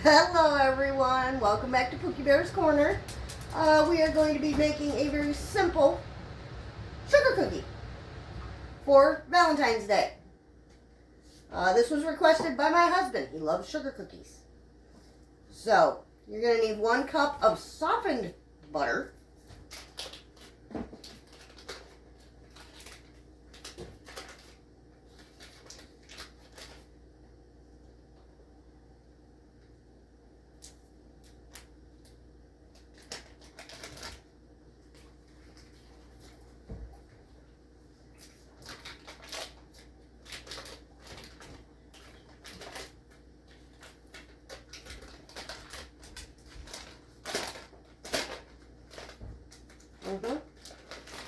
Hello everyone, welcome back to Pookie Bear's Corner. We are going to be making a very simple sugar cookie for Valentine's Day. This was requested by my husband. He loves sugar cookies. So, you're going to need 1 cup of softened butter.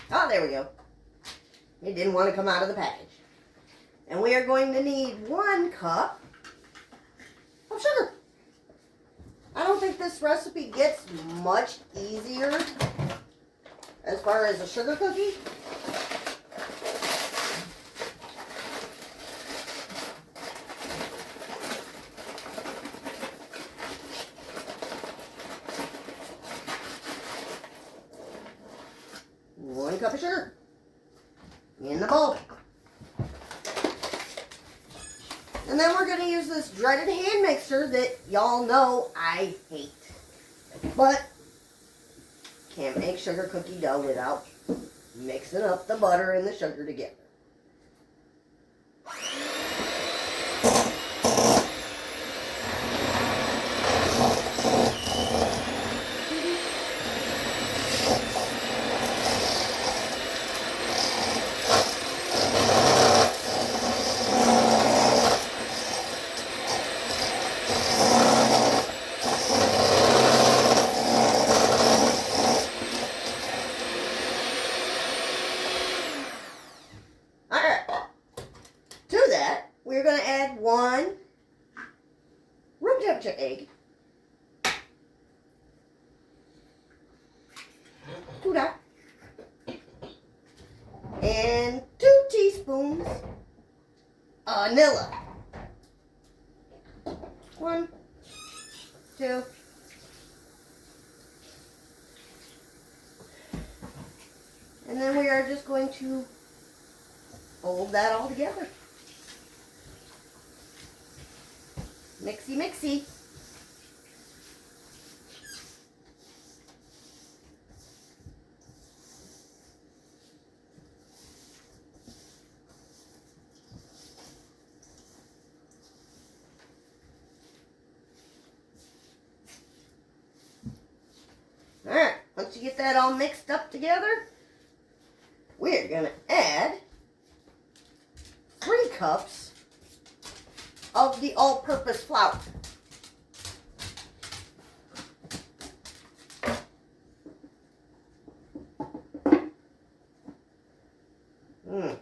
Oh, there we go. It didn't want to come out of the package. And we are going to need 1 cup of sugar. I don't think this recipe gets much easier as far as a sugar cookie. One cup of sugar in the bowl. And then we're going to use this dreaded hand mixer that y'all know I hate. But can't make sugar cookie dough without mixing up the butter and the sugar together. We're going to add 1 room temperature egg, 2 dots, and 2 teaspoons of vanilla. 1, 2, and then we are just going to fold that all together. Mixy, mixy. Alright, once you get that all mixed up together, we're going to add 3 cups of the all-purpose flour. I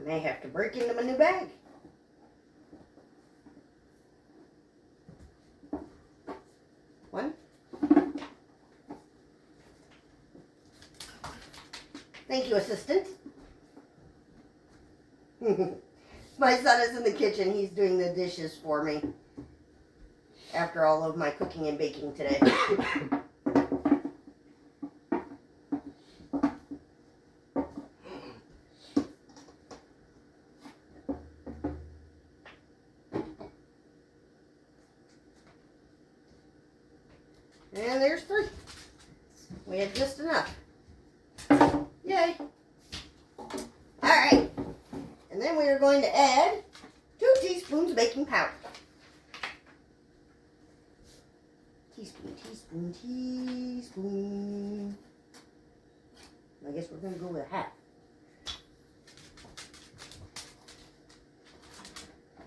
may have to break into my new bag. One. Thank you, assistant. My son is in the kitchen. He's doing the dishes for me after all of my cooking and baking today. And there's 3. We had just enough. Yay. Alright. And then we are going to add 2 teaspoons baking powder. Teaspoon, teaspoon, teaspoon. I guess we're going to go with a half.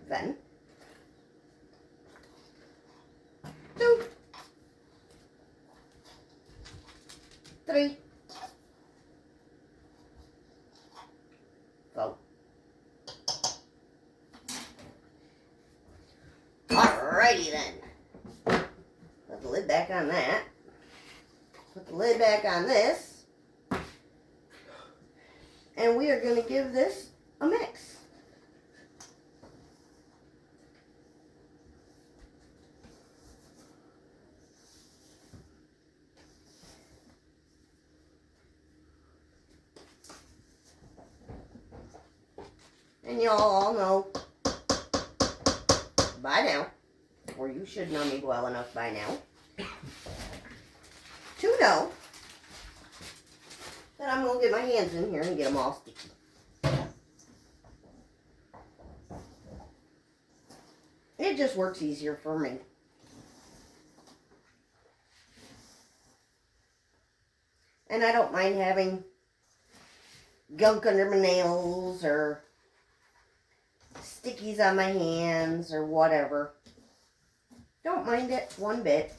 Then 2, 3, 4. Alrighty then. Put the lid back on that. Put the lid back on this. And we are going to give this a mix. And y'all all know by now, or you should know me well enough by now, to know that I'm going to get my hands in here and get them all sticky. It just works easier for me. And I don't mind having gunk under my nails or stickies on my hands or whatever. Don't mind it one bit.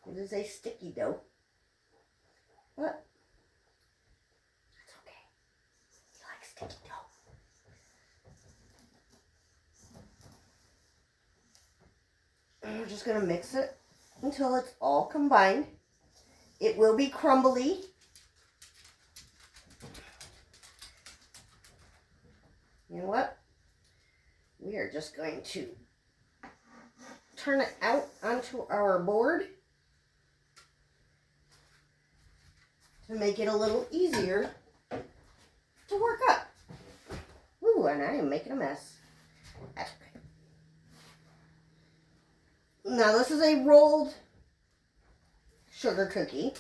It is a sticky dough, but that's okay. You like sticky dough. And we're just going to mix it until it's all combined. It will be crumbly. You know what? We are just going to turn it out onto our board to make it a little easier to work up. Ooh, and I am making a mess. That's okay. Now this is a rolled sugar cookie.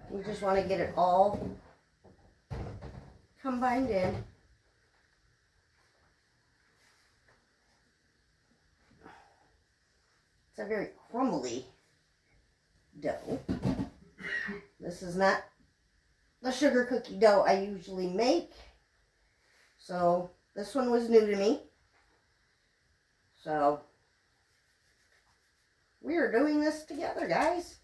We just want to get it all combined in. It's a very crumbly dough. This is not the sugar cookie dough I usually make. So this one was new to me. So we are doing this together, guys.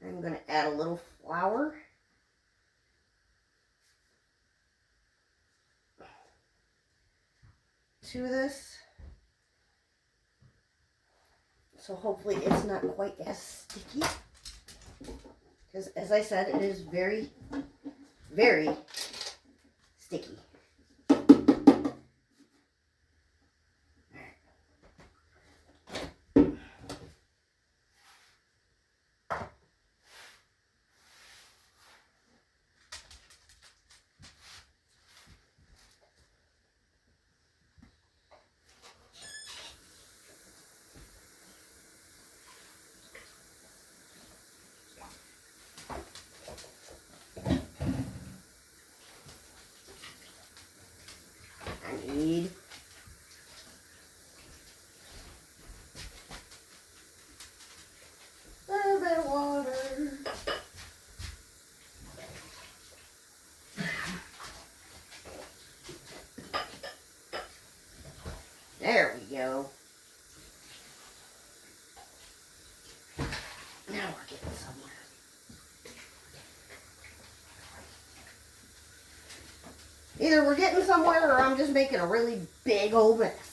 I'm going to add a little flour. To this. So hopefully it's not quite as sticky. Because as I said, it is very, very sticky. I need a little bit of water. There we go. Now we're getting somewhere. Either we're getting somewhere or I'm just making a really big old mess.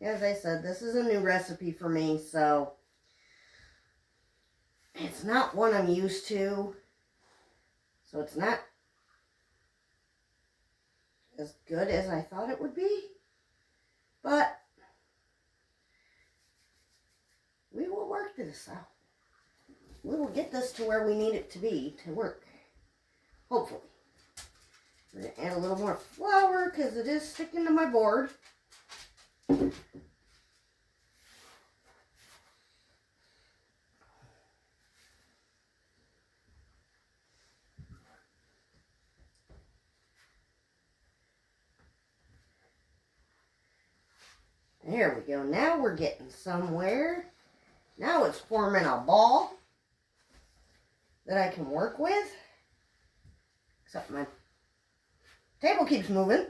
As I said, this is a new recipe for me, so it's not one I'm used to. So it's not as good as I thought it would be. But we will work this out. We will get this to where we need it to be to work. Hopefully. We're going to add a little more flour because it is sticking to my board. There we go. Now we're getting somewhere. Now it's forming a ball that I can work with. Except my table keeps moving.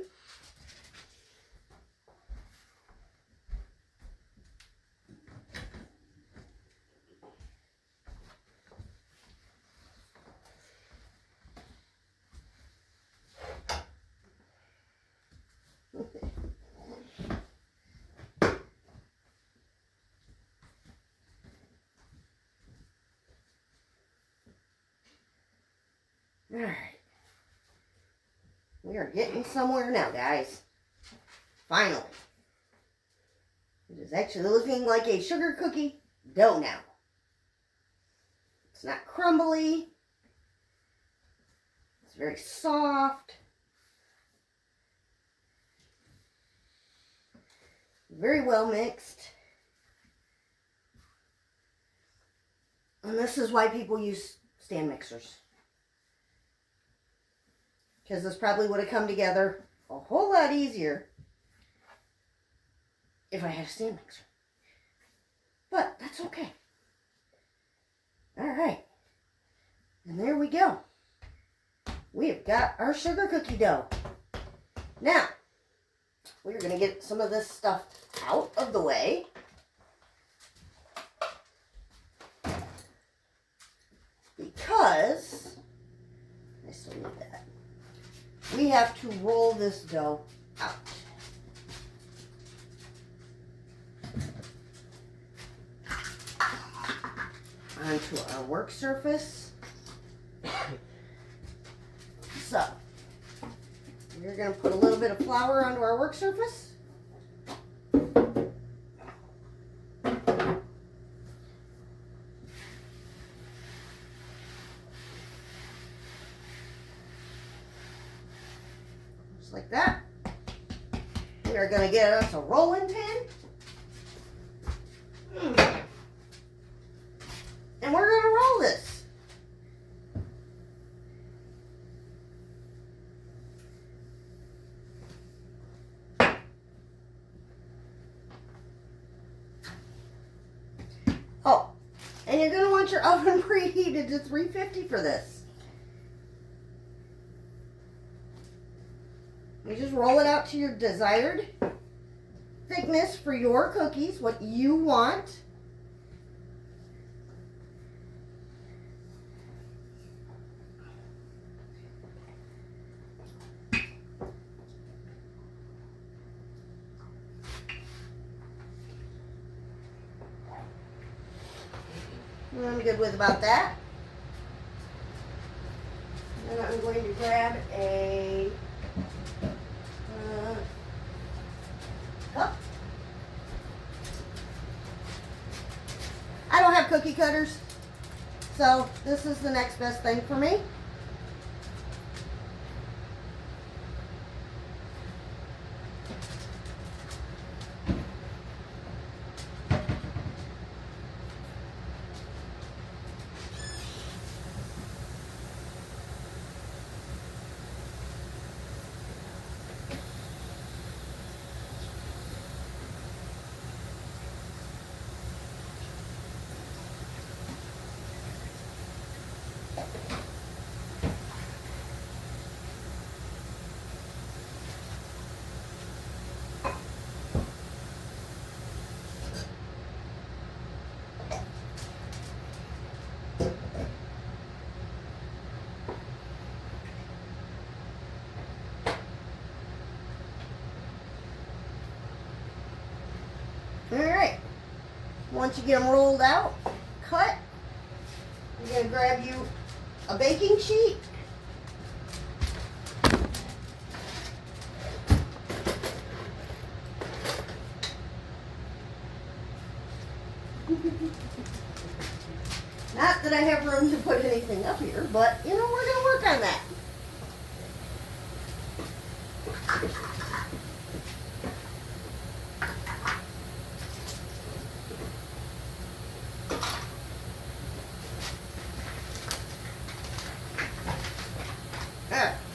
All right. We are getting somewhere now, guys. Finally. It is actually looking like a sugar cookie dough now. It's not crumbly. It's very soft. Very well mixed. And this is why people use stand mixers. Because this probably would have come together a whole lot easier if I had a stand mixer. But that's okay. Alright. And there we go. We have got our sugar cookie dough. Now, we're going to get some of this stuff out of the way. Because, I still need that. We have to roll this dough out. Onto our work surface. So, we're going to put a little bit of flour onto our work surface. Just like that. We are going to get us a rolling pin. And we're going to roll this. Oh, and you're going to want your oven preheated to 350 for this. You just roll it out to your desired thickness for your cookies, what you want. I'm good with about that. And then I'm going to grab a cup. I don't have cookie cutters, so this is the next best thing for me. Once you get them rolled out, cut, you're going to grab you a baking sheet. Not that I have room to put anything up here, but you know, we're going to work on that.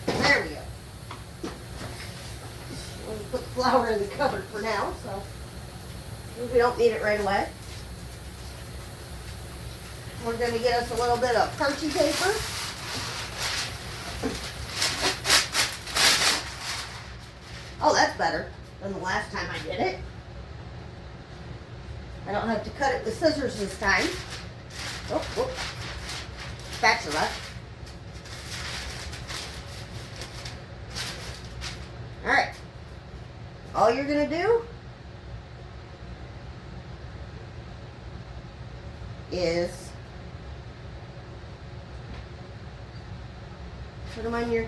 There we go. We'll put the flour in the cupboard for now, so we don't need it right away. We're going to get us a little bit of parchment paper. Oh, that's better than the last time I did it. I don't have to cut it with scissors this time. Oh, whoop. Spatula. Alright. All you're going to do is put them on your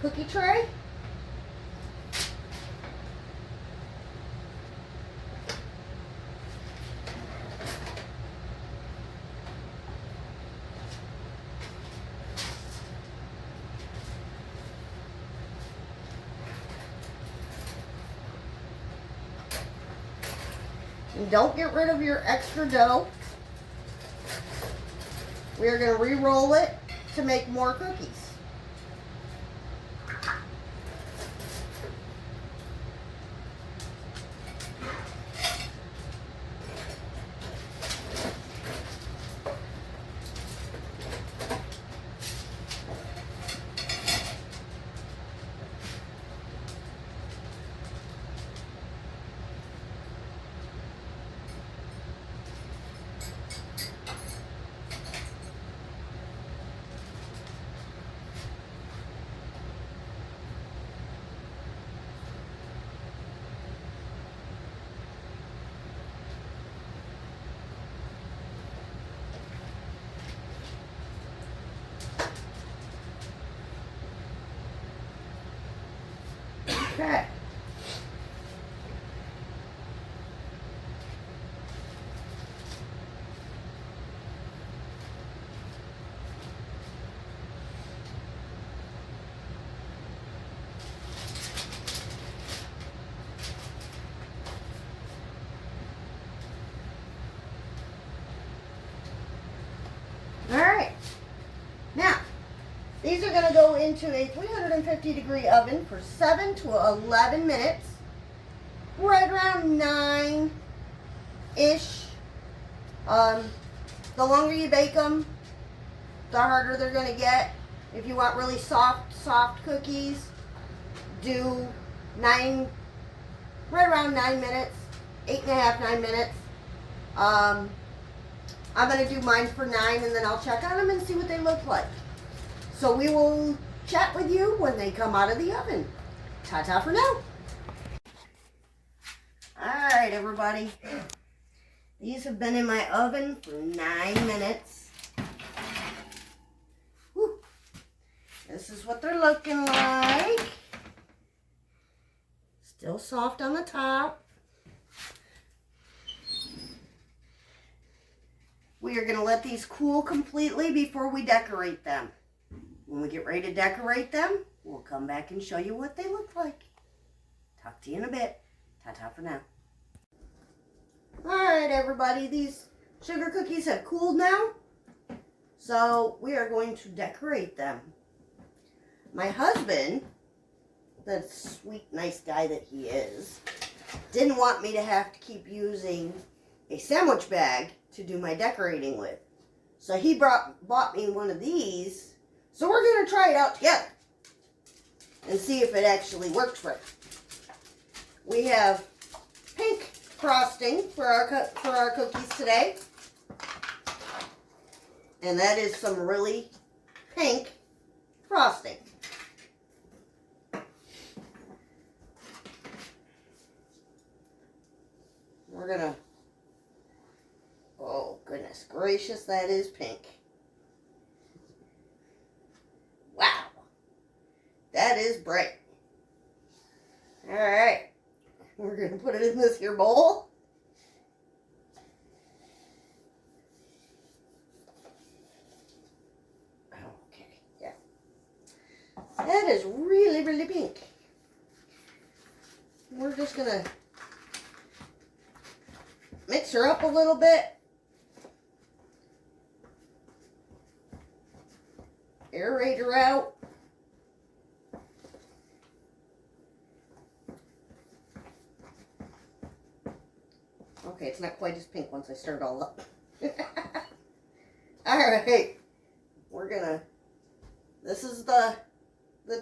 cookie tray. And don't get rid of your extra dough. We are going to re-roll it to make more cookies. Okay. All right. Now, these are going to go into a 350-degree oven for 7 to 11 minutes, right around 9-ish. The longer you bake them, the harder they're going to get. If you want really soft cookies, do right around 9 minutes, 8.5, 9 minutes. I'm going to do mine for 9, and then I'll check on them and see what they look like. So we will chat with you when they come out of the oven. Ta-ta for now. Alright, everybody. These have been in my oven for 9 minutes. Whew. This is what they're looking like. Still soft on the top. We are going to let these cool completely before we decorate them. When we get ready to decorate them, we'll come back and show you what they look like. Talk to you in a bit. Ta-ta for now. Alright, everybody. These sugar cookies have cooled now. So we are going to decorate them. My husband, the sweet, nice guy that he is, didn't want me to have to keep using a sandwich bag to do my decorating with. So he bought me one of these. So we're going to try it out together and see if it actually works right. We have pink frosting for our cookies today. And that is some really pink frosting. We're going to Goodness gracious, that is pink. Wow. That is bright. Alright. We're going to put it in this here bowl. Okay, yeah. That is really, really pink. We're just going to mix her up a little bit. Aerate her out. Okay, it's not quite as pink once I stir it all up. Alright. We're gonna, this is the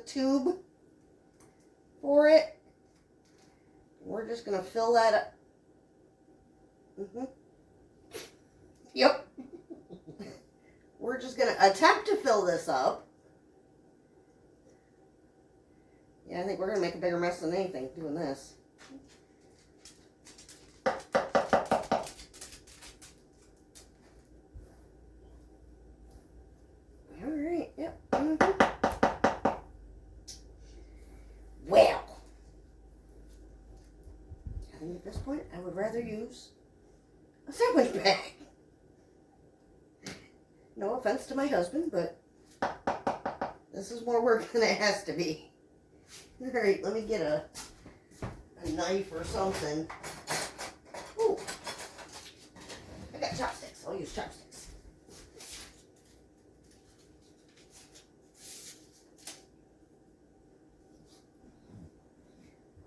tube for it. We're just gonna fill that up. Yep. We're just gonna attempt to fill this up. Yeah, I think we're gonna make a bigger mess than anything doing this. Alright, yep. Well, I think at this point I would rather use a sandwich bag. No offense to my husband, but this is more work than it has to be. Alright, let me get a knife or something. Ooh, I got chopsticks. I'll use chopsticks.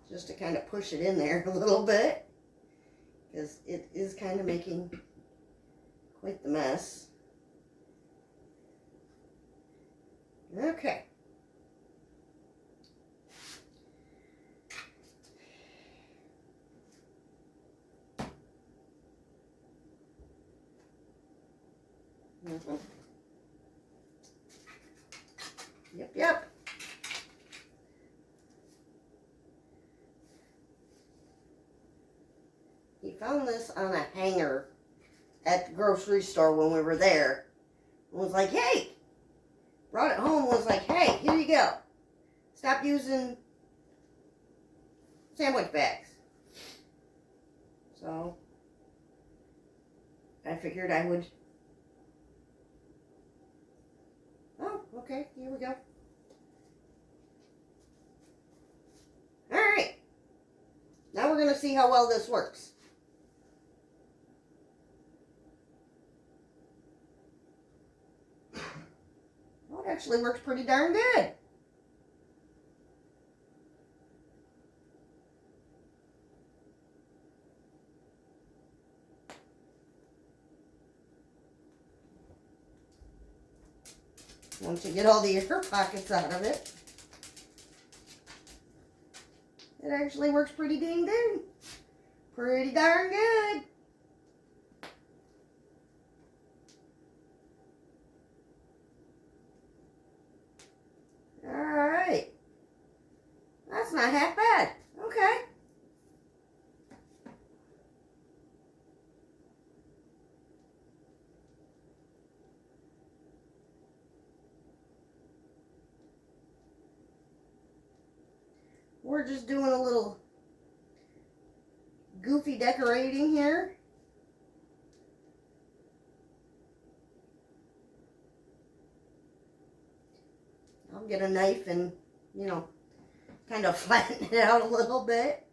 Just to kind of push it in there a little bit, because it is kind of making quite the mess. Okay. Yep. He found this on a hanger at the grocery store when we were there. And was like, hey, brought it home, was like, hey, here you go. Stop using sandwich bags. So, I figured I would. Oh, okay, here we go. Alright. Now we're going to see how well this works. Well, it actually works pretty darn good. Once you get all the air pockets out of it, it actually works pretty dang good. Pretty darn good. Alright. That's not half bad. Okay. We're just doing a little goofy decorating here. I'll get a knife and, you know, kind of flatten it out a little bit.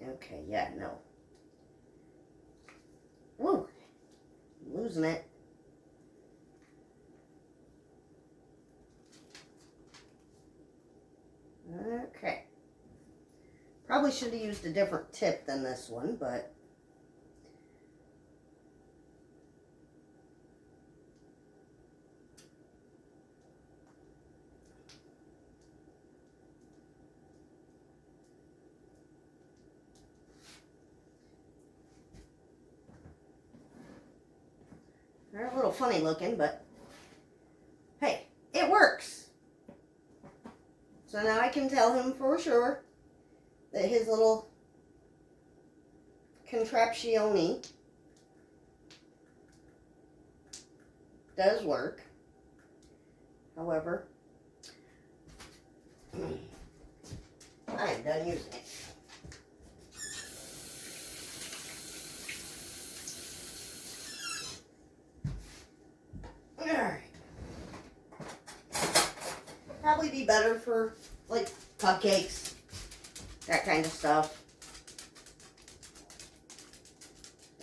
Okay, yeah, no. Woo! I'm losing it. Okay. Probably should have used a different tip than this one, but they're a little funny looking, but hey, it works. So now I can tell him for sure that his little contraptione does work. However, I'm done using it. Alright. Probably be better for like cupcakes, that kind of stuff.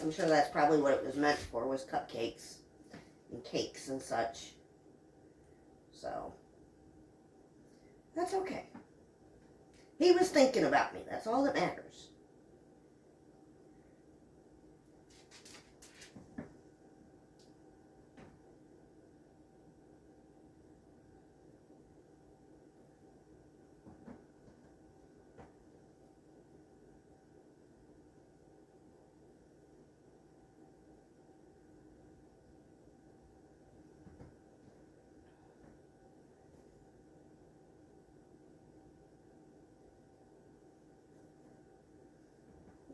I'm sure that's probably what it was meant for, was cupcakes and cakes and such. So, that's okay. He was thinking about me. That's all that matters.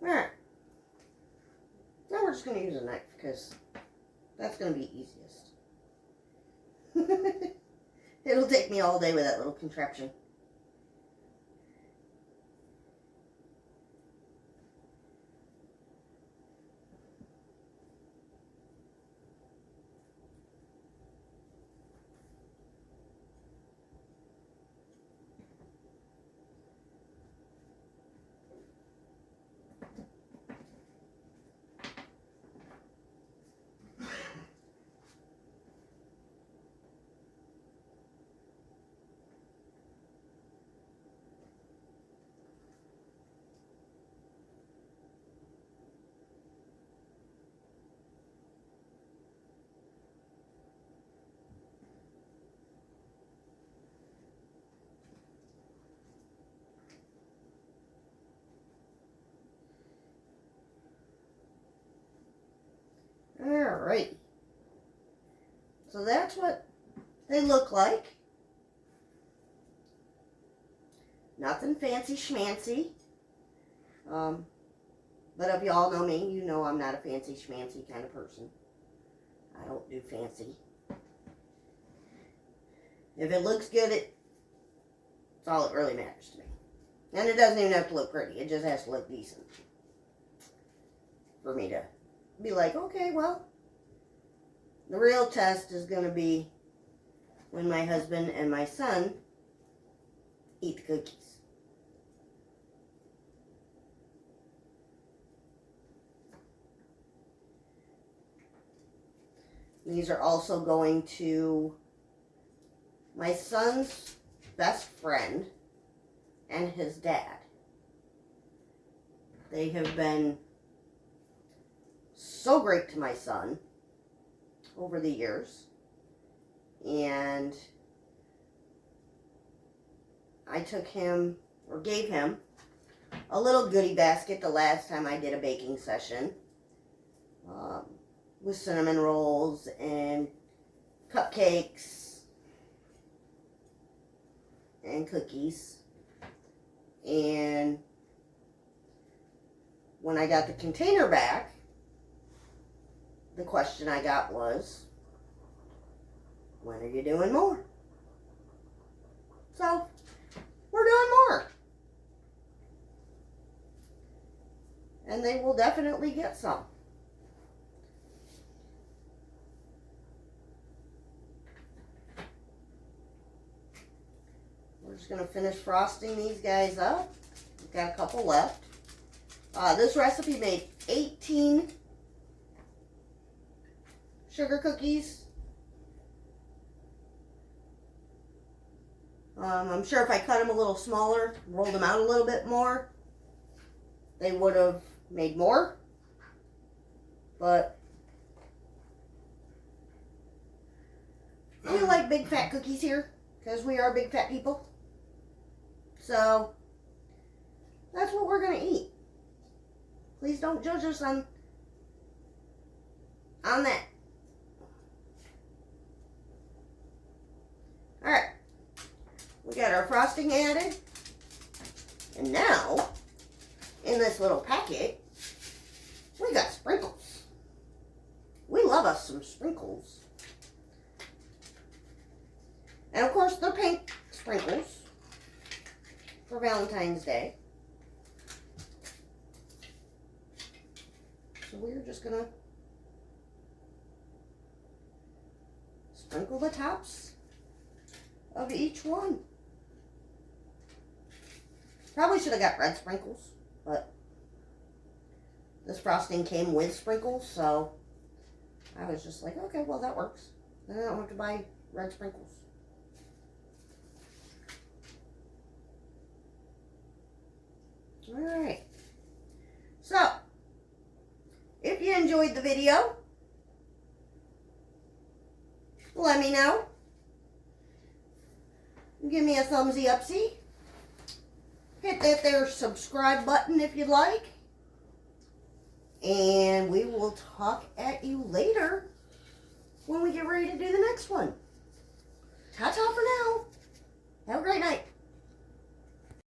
Alright. Now we're just going to use a knife because that's going to be easiest. It'll take me all day with that little contraption. Alright. So that's what they look like. Nothing fancy schmancy. But if y'all know me, you know I'm not a fancy schmancy kind of person. I don't do fancy. If it looks good, it's all that really matters to me. And it doesn't even have to look pretty. It just has to look decent. For me to be like, okay, well, the real test is going to be when my husband and my son eat the cookies. These are also going to my son's best friend and his dad. They have been so great to my son over the years. And I took him, or gave him, a little goodie basket the last time I did a baking session. With cinnamon rolls and cupcakes and cookies. And when I got the container back, the question I got was, when are you doing more? So, we're doing more. And they will definitely get some. We're just going to finish frosting these guys up. We've got a couple left. This recipe made 18 sugar cookies. I'm sure if I cut them a little smaller, rolled them out a little bit more, they would have made more. But we like big fat cookies here because we are big fat people. So that's what we're going to eat. Please don't judge us on that. Alright. We got our frosting added. And now, in this little packet, we got sprinkles. We love us some sprinkles. And of course, they're pink sprinkles for Valentine's Day. So we're just gonna sprinkle the tops of each one. Probably should have got red sprinkles, but this frosting came with sprinkles, so I was just like, okay, well that works. Then I don't have to buy red sprinkles. Alright. So, if you enjoyed the video, let me know. Give me a thumbsy upsy. Hit that there subscribe button if you'd like. And we will talk at you later when we get ready to do the next one. Ta-ta for now. Have a great night.